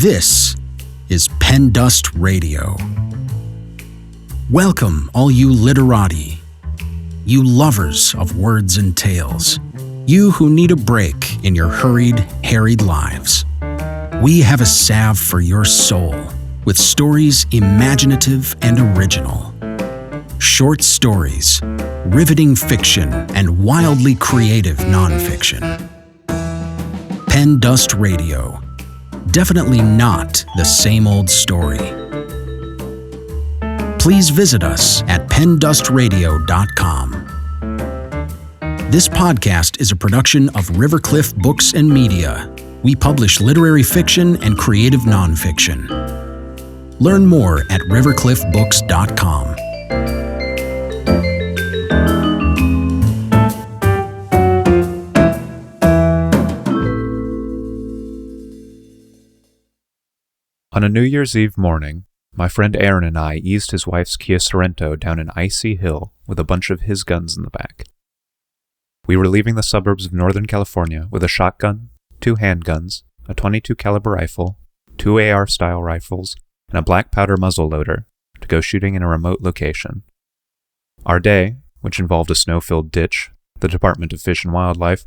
This is Pen Dust Radio. Welcome, all you literati, you lovers of words and tales, you who need a break in your hurried, harried lives. We have a salve for your soul with stories imaginative and original. Short stories, riveting fiction, and wildly creative nonfiction. Pen Dust Radio. Definitely not the same old story. Please visit us at pendustradio.com. This podcast is a production of Rivercliff Books and Media. We publish literary fiction and creative nonfiction. Learn more at rivercliffbooks.com. On a New Year's Eve morning, my friend Aaron and I eased his wife's Kia Sorento down an icy hill with a bunch of his guns in the back. We were leaving the suburbs of Northern California with a shotgun, 2 handguns, a .22 caliber rifle, 2 AR-style rifles, and a black powder muzzleloader to go shooting in a remote location. Our day, which involved a snow-filled ditch, the Department of Fish and Wildlife,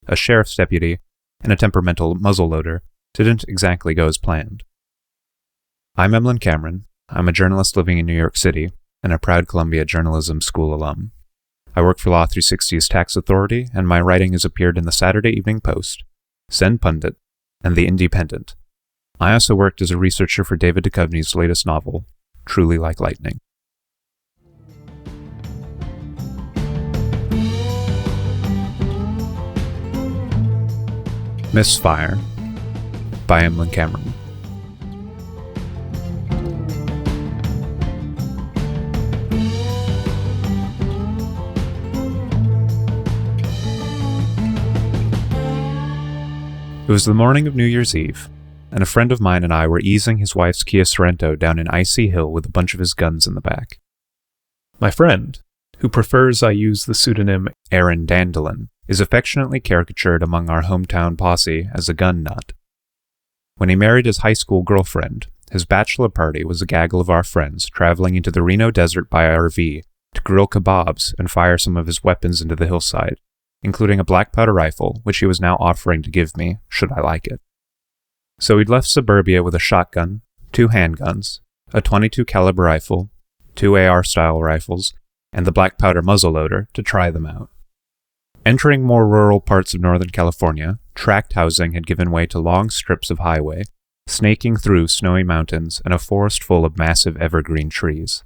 a sheriff's deputy, and a temperamental muzzleloader, didn't exactly go as planned. I'm Emlyn Cameron. I'm a journalist living in New York City and a proud Columbia Journalism School alum. I work for Law 360's Tax Authority, and my writing has appeared in the Saturday Evening Post, Send Pundit, and The Independent. I also worked as a researcher for David Duchovny's latest novel, Truly Like Lightning. Misfire by Emlyn Cameron. It was the morning of New Year's Eve, and a friend of mine and I were easing his wife's Kia Sorento down an icy hill with a bunch of his guns in the back. My friend, who prefers I use the pseudonym Aaron Dandelion, is affectionately caricatured among our hometown posse as a gun nut. When he married his high school girlfriend, his bachelor party was a gaggle of our friends traveling into the Reno desert by RV to grill kebabs and fire some of his weapons into the hillside, including a black powder rifle, which he was now offering to give me, should I like it. So we'd left suburbia with a shotgun, 2 handguns, a .22 caliber rifle, 2 AR-style rifles, and the black powder muzzleloader to try them out. Entering more rural parts of Northern California, tract housing had given way to long strips of highway, snaking through snowy mountains and a forest full of massive evergreen trees.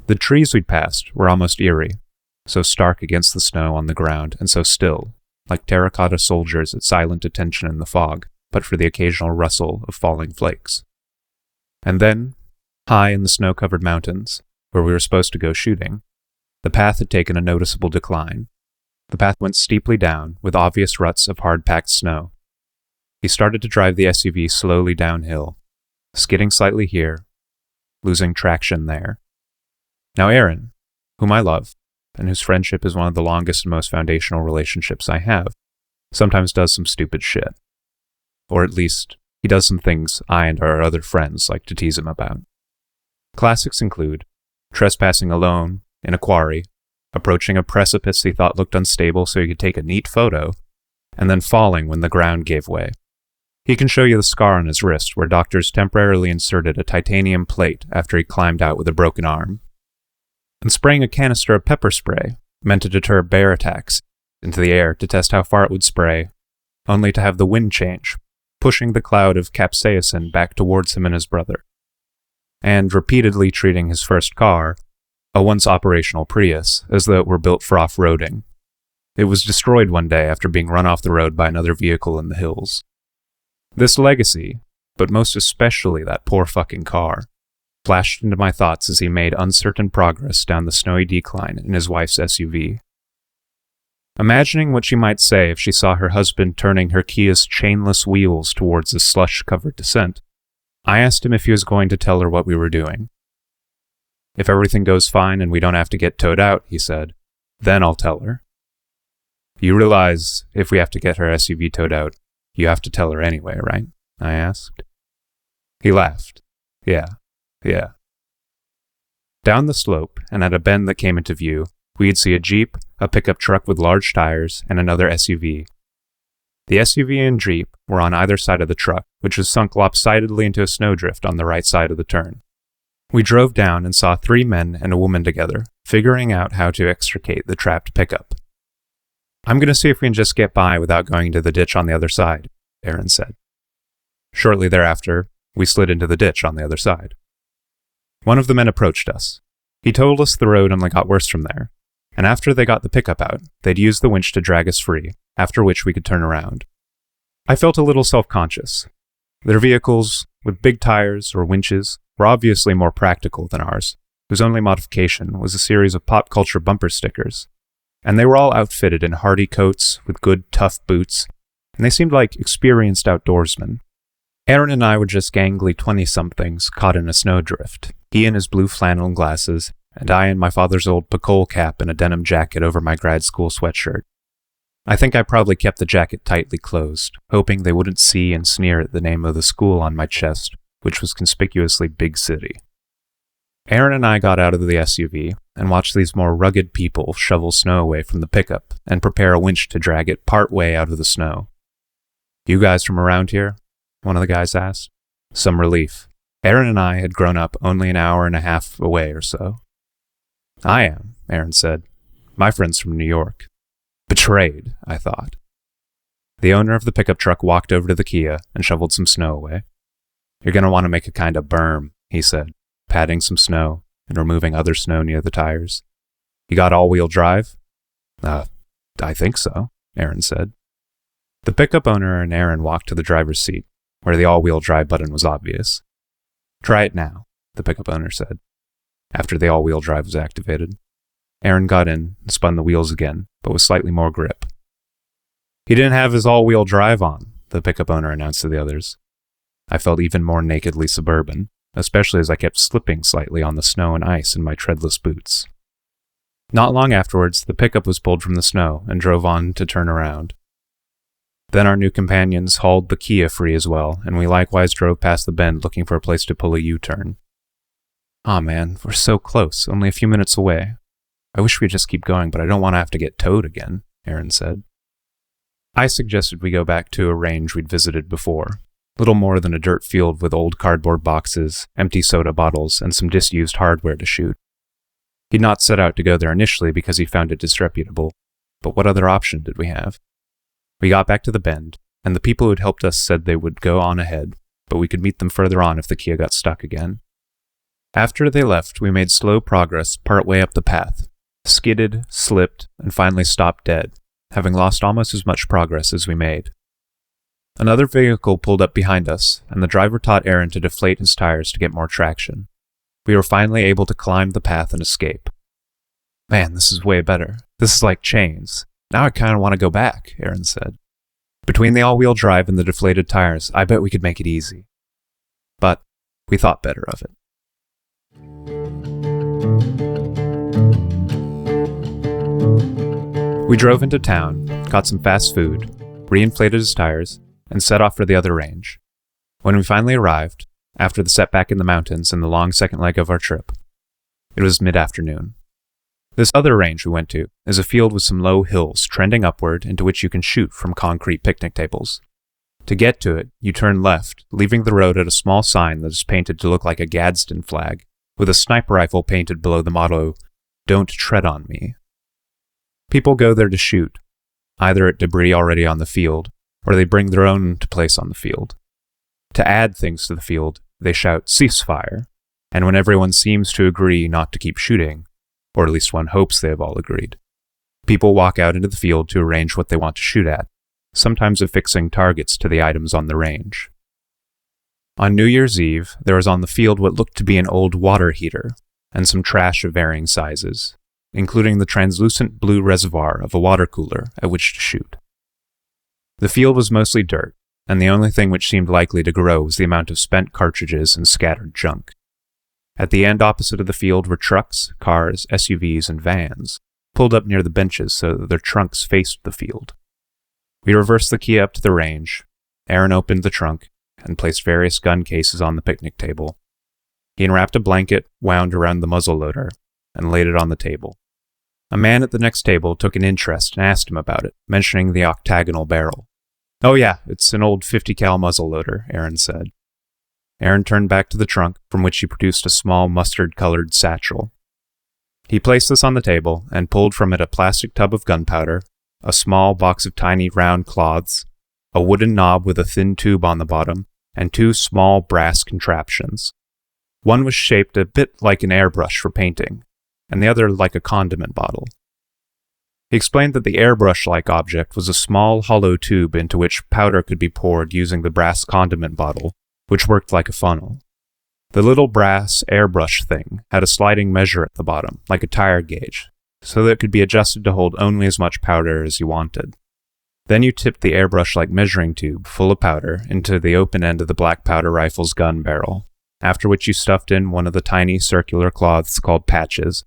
The trees we'd passed were almost eerie, so stark against the snow on the ground and so still, like terracotta soldiers at silent attention in the fog, but for the occasional rustle of falling flakes. And then, high in the snow-covered mountains, where we were supposed to go shooting, the path had taken a noticeable decline. The path went steeply down, with obvious ruts of hard-packed snow. He started to drive the SUV slowly downhill, skidding slightly here, losing traction there. Now Aaron, whom I love, and whose friendship is one of the longest and most foundational relationships I have, sometimes does some stupid shit. Or at least, he does some things I and our other friends like to tease him about. Classics include trespassing alone in a quarry, approaching a precipice he thought looked unstable so he could take a neat photo, and then falling when the ground gave way. He can show you the scar on his wrist where doctors temporarily inserted a titanium plate after he climbed out with a broken arm. And spraying a canister of pepper spray, meant to deter bear attacks, into the air to test how far it would spray, only to have the wind change, pushing the cloud of capsaicin back towards him and his brother. And repeatedly treating his first car, a once operational Prius, as though it were built for off-roading. It was destroyed one day after being run off the road by another vehicle in the hills. This legacy, but most especially that poor fucking car, flashed into my thoughts as he made uncertain progress down the snowy decline in his wife's SUV. Imagining what she might say if she saw her husband turning her Kia's chainless wheels towards the slush-covered descent, I asked him if he was going to tell her what we were doing. If everything goes fine and we don't have to get towed out, he said, then I'll tell her. You realize if we have to get her SUV towed out, you have to tell her anyway, right? I asked. He laughed. Yeah. Down the slope, and at a bend that came into view, we'd see a Jeep, a pickup truck with large tires, and another SUV. The SUV and Jeep were on either side of the truck, which was sunk lopsidedly into a snowdrift on the right side of the turn. We drove down and saw 3 men and a woman together, figuring out how to extricate the trapped pickup. "I'm going to see if we can just get by without going into the ditch on the other side," Aaron said. Shortly thereafter, we slid into the ditch on the other side. One of the men approached us. He told us the road only got worse from there, and after they got the pickup out, they'd use the winch to drag us free, after which we could turn around. I felt a little self-conscious. Their vehicles, with big tires or winches, were obviously more practical than ours, whose only modification was a series of pop culture bumper stickers, and they were all outfitted in hardy coats with good, tough boots, and they seemed like experienced outdoorsmen. Aaron and I were just gangly 20-somethings caught in a snowdrift, he in his blue flannel glasses, and I in my father's old Pacol cap and a denim jacket over my grad school sweatshirt. I think I probably kept the jacket tightly closed, hoping they wouldn't see and sneer at the name of the school on my chest, which was conspicuously Big City. Aaron and I got out of the SUV and watched these more rugged people shovel snow away from the pickup and prepare a winch to drag it part way out of the snow. "You guys from around here?" one of the guys asked. Some relief. Aaron and I had grown up only an hour and a half away or so. "I am," Aaron said. "My friend's from New York." Betrayed, I thought. The owner of the pickup truck walked over to the Kia and shoveled some snow away. "You're going to want to make a kind of berm," he said, patting some snow and removing other snow near the tires. "You got all-wheel drive?" I think so," Aaron said. The pickup owner and Aaron walked to the driver's seat, where the all-wheel drive button was obvious. "Try it now," the pickup owner said, after the all-wheel drive was activated. Aaron got in and spun the wheels again, but with slightly more grip. "He didn't have his all-wheel drive on," the pickup owner announced to the others. I felt even more nakedly suburban, especially as I kept slipping slightly on the snow and ice in my treadless boots. Not long afterwards, the pickup was pulled from the snow and drove on to turn around. Then our new companions hauled the Kia free as well, and we likewise drove past the bend looking for a place to pull a U-turn. "Aw man, we're so close, only a few minutes away. I wish we'd just keep going, but I don't want to have to get towed again," Aaron said. I suggested we go back to a range we'd visited before, little more than a dirt field with old cardboard boxes, empty soda bottles, and some disused hardware to shoot. He'd not set out to go there initially because he found it disreputable, but what other option did we have? We got back to the bend, and the people who'd helped us said they would go on ahead, but we could meet them further on if the Kia got stuck again. After they left, we made slow progress part way up the path, skidded, slipped, and finally stopped dead, having lost almost as much progress as we made. Another vehicle pulled up behind us, and the driver taught Aaron to deflate his tires to get more traction. We were finally able to climb the path and escape. "Man, this is way better. This is like chains. Now I kind of want to go back," Aaron said. "Between the all-wheel drive and the deflated tires, I bet we could make it easy." But we thought better of it. We drove into town, got some fast food, reinflated his tires, and set off for the other range. When we finally arrived, after the setback in the mountains and the long second leg of our trip, it was mid-afternoon. This other range we went to is a field with some low hills trending upward into which you can shoot from concrete picnic tables. To get to it, you turn left, leaving the road at a small sign that is painted to look like a Gadsden flag, with a sniper rifle painted below the motto, "Don't tread on me." People go there to shoot, either at debris already on the field, or they bring their own to place on the field. To add things to the field, they shout "ceasefire," and when everyone seems to agree not to keep shooting, or at least one hopes they have all agreed, people walk out into the field to arrange what they want to shoot at, sometimes affixing targets to the items on the range. On New Year's Eve, there was on the field what looked to be an old water heater, and some trash of varying sizes, including the translucent blue reservoir of a water cooler at which to shoot. The field was mostly dirt, and the only thing which seemed likely to grow was the amount of spent cartridges and scattered junk. At the end opposite of the field were trucks, cars, SUVs, and vans, pulled up near the benches so that their trunks faced the field. We reversed the Kia up to the range. Aaron opened the trunk, and placed various gun cases on the picnic table. He unwrapped a blanket wound around the muzzleloader and laid it on the table. A man at the next table took an interest and asked him about it, mentioning the octagonal barrel. "Oh yeah, it's an old 50 cal muzzleloader," Aaron said. Aaron turned back to the trunk, from which he produced a small mustard-colored satchel. He placed this on the table and pulled from it a plastic tub of gunpowder, a small box of tiny round cloths, a wooden knob with a thin tube on the bottom, and two small brass contraptions. One was shaped a bit like an airbrush for painting, and the other like a condiment bottle. He explained that the airbrush-like object was a small hollow tube into which powder could be poured using the brass condiment bottle, which worked like a funnel. The little brass airbrush thing had a sliding measure at the bottom, like a tire gauge, so that it could be adjusted to hold only as much powder as you wanted. Then you tipped the airbrush-like measuring tube, full of powder, into the open end of the black powder rifle's gun barrel, after which you stuffed in one of the tiny circular cloths called patches,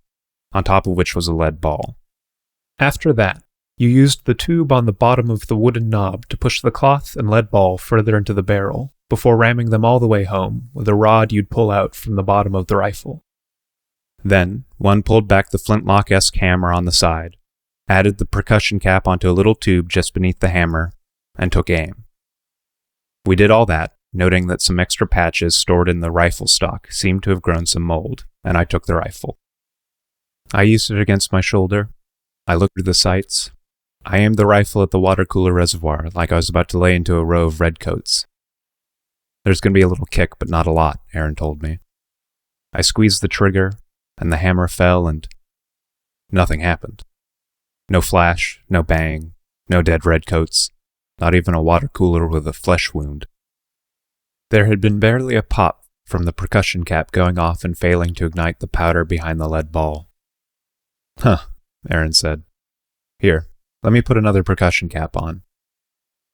on top of which was a lead ball. After that, you used the tube on the bottom of the wooden knob to push the cloth and lead ball further into the barrel, before ramming them all the way home with a rod you'd pull out from the bottom of the rifle. Then, one pulled back the flintlock-esque hammer on the side, added the percussion cap onto a little tube just beneath the hammer, and took aim. We did all that, noting that some extra patches stored in the rifle stock seemed to have grown some mold, and I took the rifle. I used it against my shoulder. I looked at the sights. I aimed the rifle at the water cooler reservoir like I was about to lay into a row of redcoats. "There's going to be a little kick, but not a lot," Aaron told me. I squeezed the trigger, and the hammer fell, and nothing happened. No flash, no bang, no dead redcoats, not even a water cooler with a flesh wound. There had been barely a pop from the percussion cap going off and failing to ignite the powder behind the lead ball. "Huh," Aaron said. "Here, let me put another percussion cap on."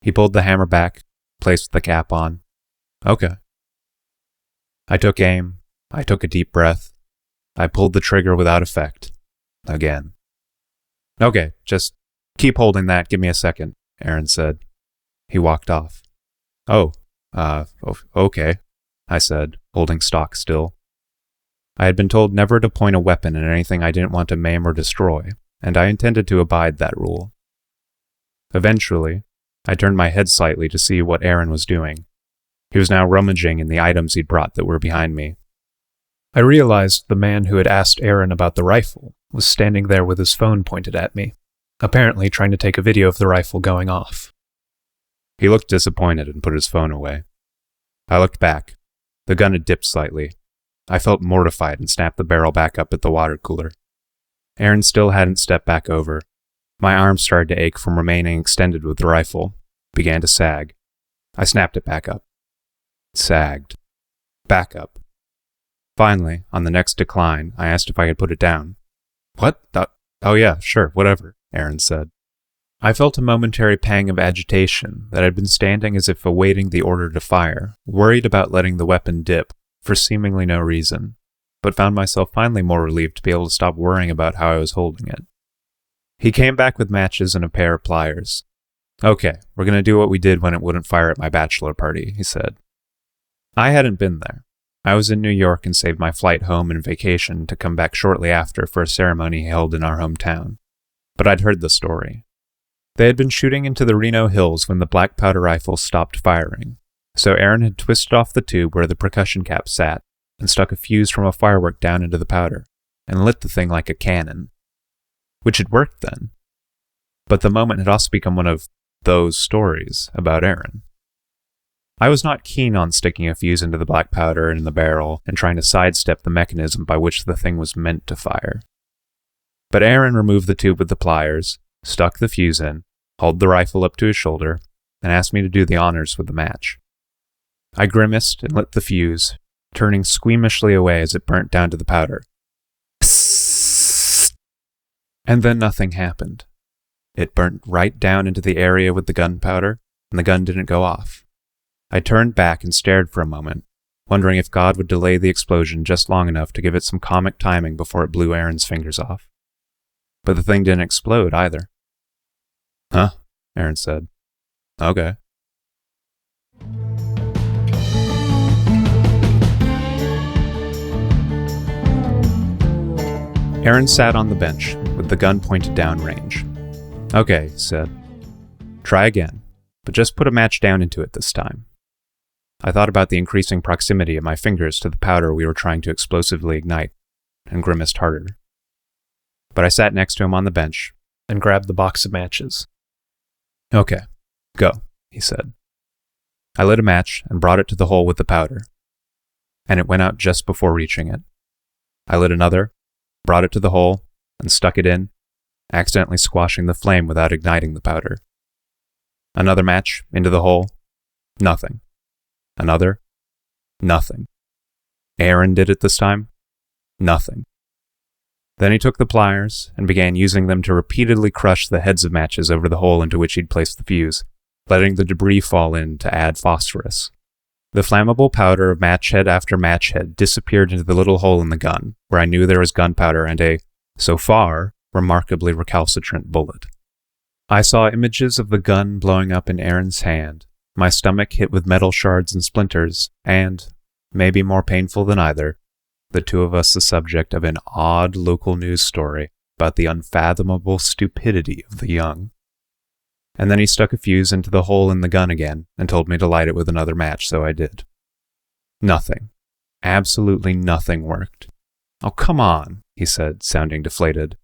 He pulled the hammer back, placed the cap on. "Okay." I took aim. I took a deep breath. I pulled the trigger without effect. Again. "Okay, just keep holding that. Give me a second," Aaron said. He walked off. Okay," I said, holding stock still. I had been told never to point a weapon at anything I didn't want to maim or destroy, and I intended to abide that rule. Eventually, I turned my head slightly to see what Aaron was doing. He was now rummaging in the items he'd brought that were behind me. I realized the man who had asked Aaron about the rifle was standing there with his phone pointed at me, apparently trying to take a video of the rifle going off. He looked disappointed and put his phone away. I looked back. The gun had dipped slightly. I felt mortified and snapped the barrel back up at the water cooler. Aaron still hadn't stepped back over. My arm started to ache from remaining extended with the rifle. It began to sag. I snapped it back up. It sagged. Back up. Finally, on the next decline, I asked if I could put it down. "What? Oh yeah, sure, whatever," Aaron said. I felt a momentary pang of agitation that I'd been standing as if awaiting the order to fire, worried about letting the weapon dip, for seemingly no reason, but found myself finally more relieved to be able to stop worrying about how I was holding it. He came back with matches and a pair of pliers. "Okay, we're going to do what we did when it wouldn't fire at my bachelor party," he said. I hadn't been there. I was in New York and saved my flight home and vacation to come back shortly after for a ceremony held in our hometown. But I'd heard the story. They had been shooting into the Reno Hills when the black powder rifle stopped firing, so Aaron had twisted off the tube where the percussion cap sat and stuck a fuse from a firework down into the powder and lit the thing like a cannon. Which had worked then. But the moment had also become one of those stories about Aaron. I was not keen on sticking a fuse into the black powder in the barrel and trying to sidestep the mechanism by which the thing was meant to fire. But Aaron removed the tube with the pliers, stuck the fuse in, hauled the rifle up to his shoulder, and asked me to do the honors with the match. I grimaced and lit the fuse, turning squeamishly away as it burnt down to the powder. And then nothing happened. It burnt right down into the area with the gunpowder, and the gun didn't go off. I turned back and stared for a moment, wondering if God would delay the explosion just long enough to give it some comic timing before it blew Aaron's fingers off. But the thing didn't explode either. "Huh?" Aaron said. "Okay." Aaron sat on the bench, with the gun pointed downrange. "Okay," he said. "Try again, but just put a match down into it this time." I thought about the increasing proximity of my fingers to the powder we were trying to explosively ignite, and grimaced harder. But I sat next to him on the bench and grabbed the box of matches. "Okay, go," he said. I lit a match and brought it to the hole with the powder, and it went out just before reaching it. I lit another, brought it to the hole, and stuck it in, accidentally squashing the flame without igniting the powder. Another match, into the hole. Nothing. Another. Nothing. Aaron did it this time. Nothing. Then he took the pliers and began using them to repeatedly crush the heads of matches over the hole into which he'd placed the fuse, letting the debris fall in to add phosphorus. The flammable powder of match head after match head disappeared into the little hole in the gun, where I knew there was gunpowder and a, so far, remarkably recalcitrant bullet. I saw images of the gun blowing up in Aaron's hand, my stomach hit with metal shards and splinters, and, maybe more painful than either, the two of us the subject of an odd local news story about the unfathomable stupidity of the young. And then he stuck a fuse into the hole in the gun again and told me to light it with another match, so I did. Nothing. Absolutely nothing worked. "Oh, come on," he said, sounding deflated.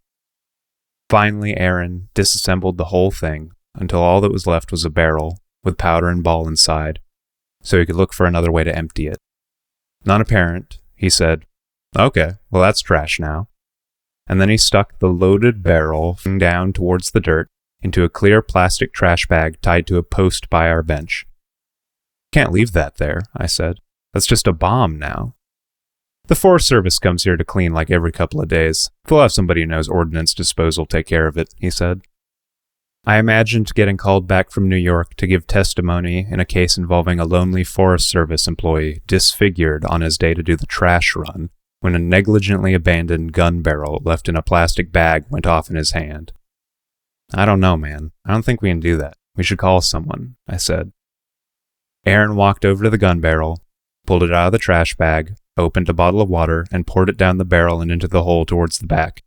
Finally, Aaron disassembled the whole thing until all that was left was a barrel with powder and ball inside, so he could look for another way to empty it. Not apparent, he said, "Okay, well that's trash now." And then he stuck the loaded barrel down towards the dirt into a clear plastic trash bag tied to a post by our bench. "Can't leave that there," I said. "That's just a bomb now." "The Forest Service comes here to clean like every couple of days. They'll have somebody who knows ordnance disposal take care of it," he said. I imagined getting called back from New York to give testimony in a case involving a lonely Forest Service employee disfigured on his day to do the trash run when a negligently abandoned gun barrel left in a plastic bag went off in his hand. "I don't know, man. I don't think we can do that. We should call someone," I said. Aaron walked over to the gun barrel, pulled it out of the trash bag, opened a bottle of water, and poured it down the barrel and into the hole towards the back.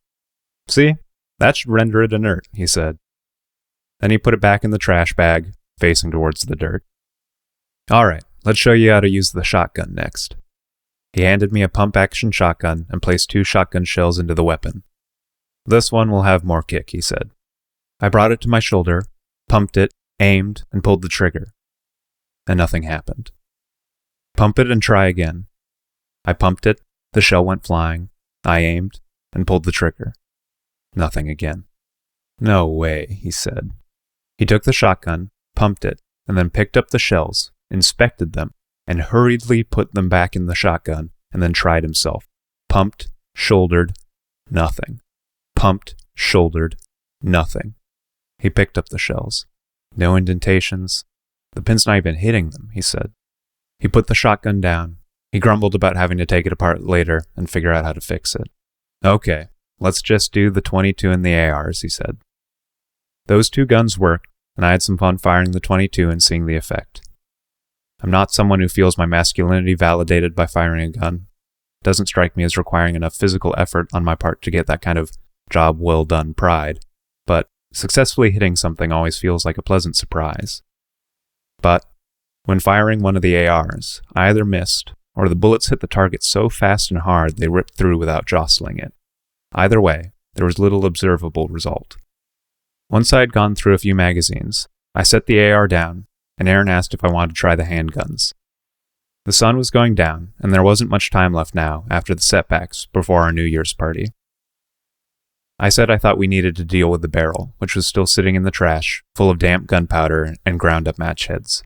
"See? That should render it inert," he said. Then he put it back in the trash bag, facing towards the dirt. "All right, let's show you how to use the shotgun next." He handed me a pump-action shotgun and placed 2 shotgun shells into the weapon. "This one will have more kick," he said. I brought it to my shoulder, pumped it, aimed, and pulled the trigger. And nothing happened. "Pump it and try again." I pumped it, the shell went flying, I aimed, and pulled the trigger. Nothing again. "No way," he said. He took the shotgun, pumped it, and then picked up the shells, inspected them, and hurriedly put them back in the shotgun, and then tried himself. Pumped, shouldered, nothing. Pumped, shouldered, nothing. He picked up the shells. No indentations. "The pin's not even hitting them," he said. He put the shotgun down. He grumbled about having to take it apart later and figure out how to fix it. "Okay, let's just do the 22 and the ARs," he said. Those 2 guns worked, and I had some fun firing the 22 and seeing the effect. I'm not someone who feels my masculinity validated by firing a gun. It doesn't strike me as requiring enough physical effort on my part to get that kind of job well done pride, but successfully hitting something always feels like a pleasant surprise. But when firing one of the ARs, I either missed, or the bullets hit the target so fast and hard they ripped through without jostling it. Either way, there was little observable result. Once I had gone through a few magazines, I set the AR down, and Aaron asked if I wanted to try the handguns. The sun was going down, and there wasn't much time left now after the setbacks before our New Year's party. I said I thought we needed to deal with the barrel, which was still sitting in the trash, full of damp gunpowder and ground-up match heads.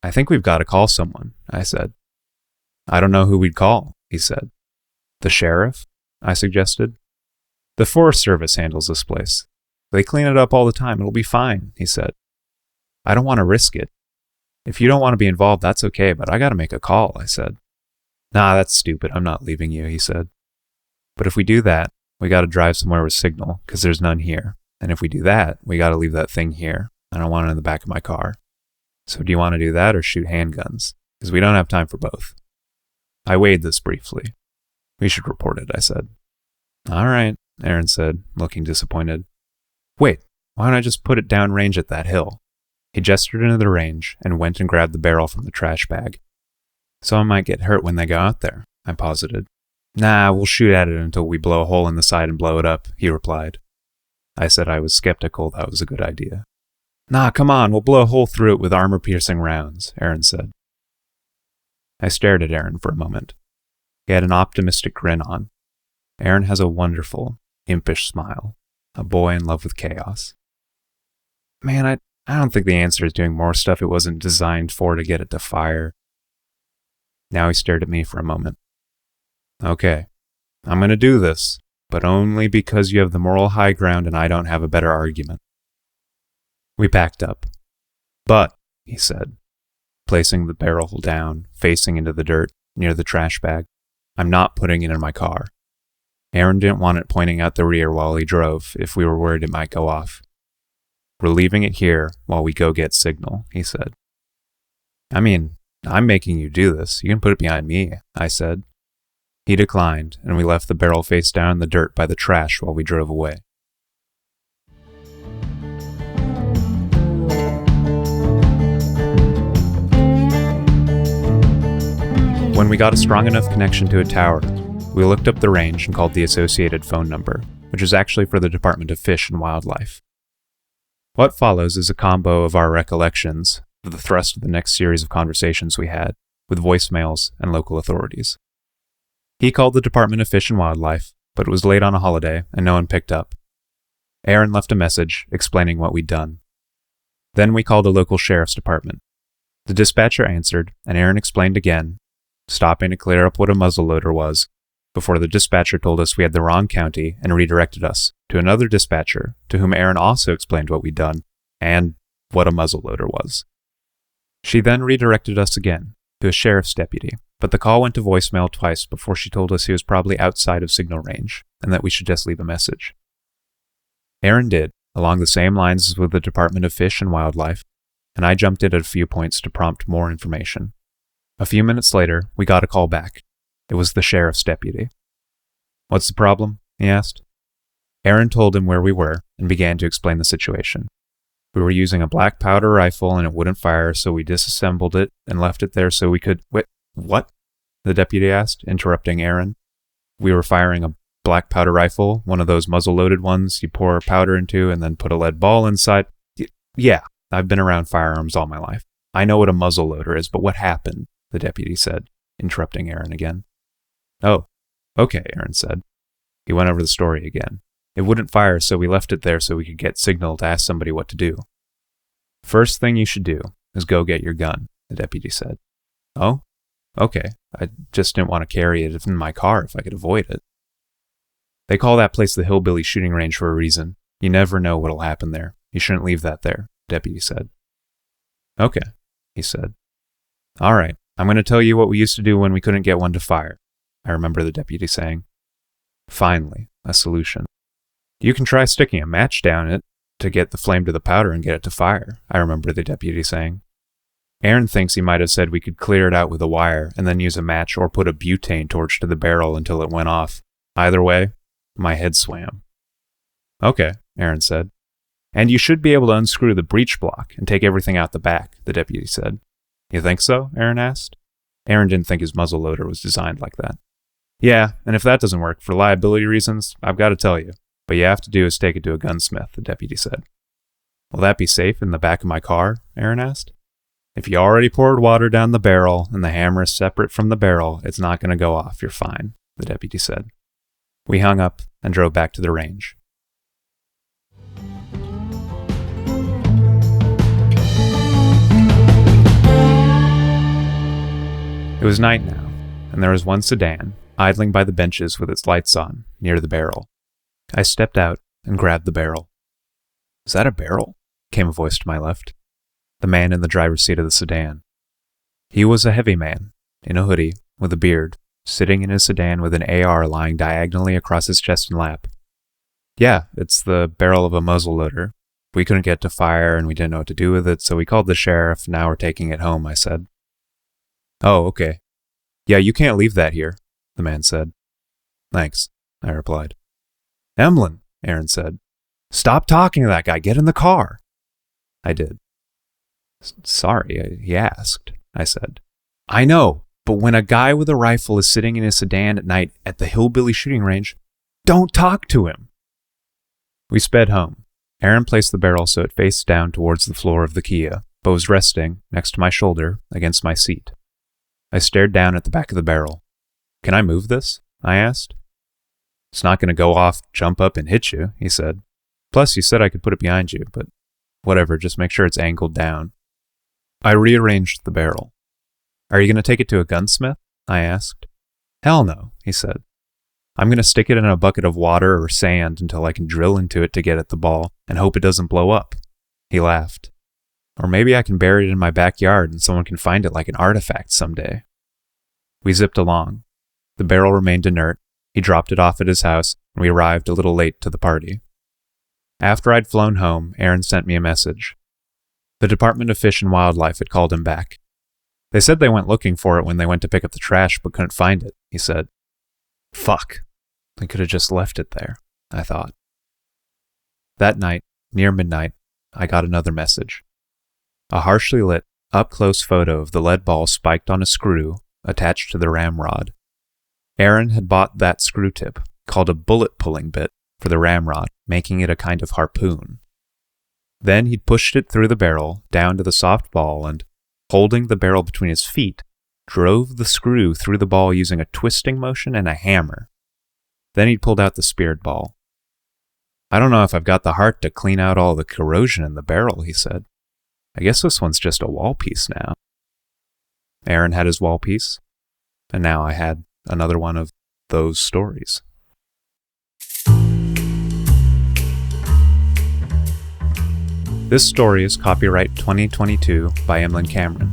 "I think we've got to call someone," I said. "I don't know who we'd call," he said. "The sheriff?" I suggested. "The Forest Service handles this place. They clean it up all the time. It'll be fine," he said. "I don't want to risk it. If you don't want to be involved, that's okay, but I got to make a call," I said. "Nah, that's stupid. I'm not leaving you," he said. "But if we do that, we got to drive somewhere with signal, because there's none here. And if we do that, we got to leave that thing here. I don't want it in the back of my car. So do you want to do that or shoot handguns? Because we don't have time for both." I weighed this briefly. "We should report it," I said. "All right," Aaron said, looking disappointed. Wait, why don't I just put it down range at that hill? He gestured into the range and went and grabbed the barrel from the trash bag. Someone might get hurt when they go out there, I posited. Nah, we'll shoot at it until we blow a hole in the side and blow it up, he replied. I said I was skeptical that was a good idea. Nah, come on, we'll blow a hole through it with armor-piercing rounds, Aaron said. I stared at Aaron for a moment. He had an optimistic grin on. Aaron has a wonderful, impish smile, a boy in love with chaos. Man, I don't think the answer is doing more stuff it wasn't designed for to get it to fire. Now he stared at me for a moment. Okay, I'm going to do this, but only because you have the moral high ground and I don't have a better argument. We packed up. But, he said, placing the barrel down, facing into the dirt near the trash bag, I'm not putting it in my car. Aaron didn't want it pointing out the rear while he drove if we were worried it might go off. We're leaving it here while we go get signal, he said. I mean, I'm making you do this. You can put it behind me, I said. He declined, and we left the barrel face down in the dirt by the trash while we drove away. When we got a strong enough connection to a tower, we looked up the range and called the associated phone number, which is actually for the Department of Fish and Wildlife. What follows is a combo of our recollections of the thrust of the next series of conversations we had with voicemails and local authorities. He called the Department of Fish and Wildlife, but it was late on a holiday and no one picked up. Aaron left a message explaining what we'd done. Then we called a local sheriff's department. The dispatcher answered, and Aaron explained again, stopping to clear up what a muzzleloader was, before the dispatcher told us we had the wrong county and redirected us to another dispatcher to whom Aaron also explained what we'd done and what a muzzleloader was. She then redirected us again to a sheriff's deputy, but the call went to voicemail twice before she told us he was probably outside of signal range and that we should just leave a message. Aaron did, along the same lines as with the Department of Fish and Wildlife, and I jumped in at a few points to prompt more information. A few minutes later, we got a call back. It was the sheriff's deputy. What's the problem? He asked. Aaron told him where we were and began to explain the situation. We were using a black powder rifle and it wouldn't fire, so we disassembled it and left it there so we could... Wait, what? The deputy asked, interrupting Aaron. We were firing a black powder rifle, one of those muzzle-loaded ones you pour powder into and then put a lead ball inside. Yeah, I've been around firearms all my life. I know what a muzzleloader is, but what happened? The deputy said, interrupting Aaron again. Oh, okay, Aaron said. He went over the story again. It wouldn't fire, so we left it there so we could get signal to ask somebody what to do. First thing you should do is go get your gun, the deputy said. Oh, okay. I just didn't want to carry it in my car if I could avoid it. They call that place the Hillbilly Shooting Range for a reason. You never know what'll happen there. You shouldn't leave that there, the deputy said. Okay, he said. All right, I'm going to tell you what we used to do when we couldn't get one to fire, I remember the deputy saying. Finally, a solution. You can try sticking a match down it to get the flame to the powder and get it to fire, I remember the deputy saying. Aaron thinks he might have said we could clear it out with a wire and then use a match or put a butane torch to the barrel until it went off. Either way, my head swam. Okay, Aaron said. And you should be able to unscrew the breech block and take everything out the back, the deputy said. You think so? Aaron asked. Aaron didn't think his muzzleloader was designed like that. Yeah, and if that doesn't work for liability reasons, I've got to tell you. But you have to do is take it to a gunsmith, the deputy said. Will that be safe in the back of my car? Aaron asked. If you already poured water down the barrel and the hammer is separate from the barrel, it's not going to go off. You're fine, the deputy said. We hung up and drove back to the range. It was night now, and there was one sedan, idling by the benches with its lights on, near the barrel. I stepped out and grabbed the barrel. Is that a barrel? Came a voice to my left. The man in the driver's seat of the sedan. He was a heavy man, in a hoodie, with a beard, sitting in his sedan with an AR lying diagonally across his chest and lap. Yeah, it's the barrel of a muzzleloader. We couldn't get to fire and we didn't know what to do with it, so we called the sheriff. Now we're taking it home, I said. Oh, okay. Yeah, you can't leave that here, the man said. Thanks, I replied. "Emlyn," Aaron said. "Stop talking to that guy. Get in the car." I did. "Sorry," he asked, I said. "I know, but when a guy with a rifle is sitting in his sedan at night at the hillbilly shooting range, don't talk to him." We sped home. Aaron placed the barrel so it faced down towards the floor of the Kia, but was resting next to my shoulder against my seat. I stared down at the back of the barrel. "Can I move this?" I asked. "It's not going to go off, jump up, and hit you," he said. "Plus, you said I could put it behind you, but whatever, just make sure it's angled down." I rearranged the barrel. "Are you going to take it to a gunsmith?" I asked. "Hell no," he said. "I'm going to stick it in a bucket of water or sand until I can drill into it to get at the ball and hope it doesn't blow up." He laughed. "Or maybe I can bury it in my backyard and someone can find it like an artifact someday." We zipped along. The barrel remained inert. He dropped it off at his house, and we arrived a little late to the party. After I'd flown home, Aaron sent me a message. The Department of Fish and Wildlife had called him back. They said they went looking for it when they went to pick up the trash but couldn't find it, he said. Fuck. They could have just left it there, I thought. That night, near midnight, I got another message. A harshly lit, up-close photo of the lead ball spiked on a screw attached to the ramrod. Aaron had bought that screw tip, called a bullet-pulling bit, for the ramrod, making it a kind of harpoon. Then he'd pushed it through the barrel, down to the soft ball, and, holding the barrel between his feet, drove the screw through the ball using a twisting motion and a hammer. Then he'd pulled out the speared ball. I don't know if I've got the heart to clean out all the corrosion in the barrel, he said. I guess this one's just a wall piece now. Aaron had his wall piece, and now I had another one of those stories. This story is copyright 2022 by Emlyn Cameron.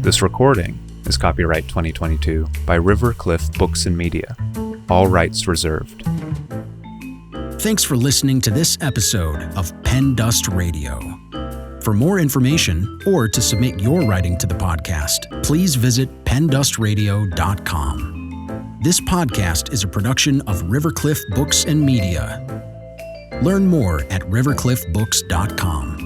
This recording is copyright 2022 by Rivercliff Books and Media. All rights reserved. Thanks for listening to this episode of Pen Dust Radio. For more information or to submit your writing to the podcast, please visit pendustradio.com. This podcast is a production of Rivercliff Books and Media. Learn more at rivercliffbooks.com.